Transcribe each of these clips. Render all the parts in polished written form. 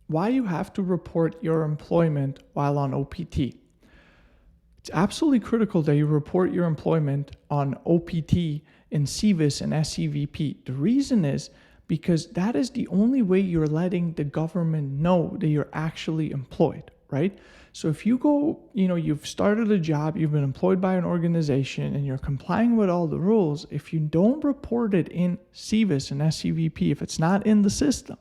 why you have to report your employment while on OPT. It's absolutely critical that you report your employment on OPT in CVIS and SCVP. The reason is because that is the only way you're letting the government know that you're actually employed, right? So if you go, you've started a job, you've been employed by an organization, and you're complying with all the rules, if you don't report it in CVIS and SCVP, if it's not in the system,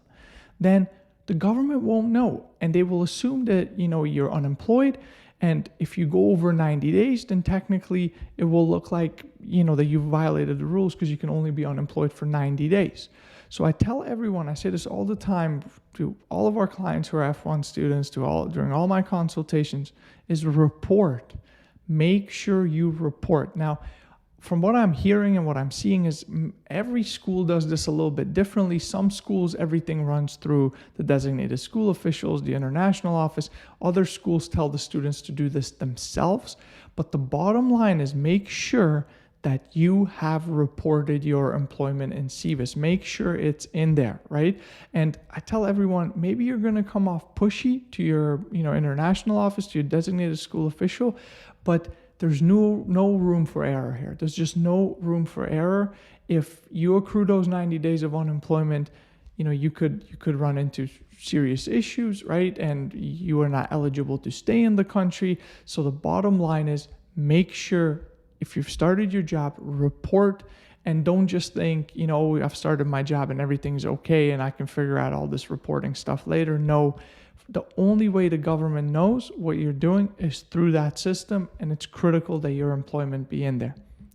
then the government won't know, and they will assume that, you're unemployed. And if you go over 90 days, then technically it will look like, that you violated the rules because you can only be unemployed for 90 days. So I tell everyone, I say this all the time to all of our clients who are F1 students, during all my consultations, is report. Make sure you report. Now, from what I'm hearing and what I'm seeing is every school does this a little bit differently. Some schools, everything runs through the designated school officials, the international office. Other schools tell the students to do this themselves. But the bottom line is make sure that you have reported your employment in CVIS. Make sure it's in there, right? And I tell everyone, maybe you're going to come off pushy to your, international office, to your designated school official, but there's no room for error here. There's just no room for error. If you accrue those 90 days of unemployment, you could run into serious issues, right? And you are not eligible to stay in the country. So the bottom line is make sure if you've started your job, report, and don't just think, I've started my job and everything's okay and I can figure out all this reporting stuff later. No. The only way the government knows what you're doing is through that system, and it's critical that your employment be in there.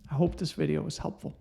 I hope this video was helpful.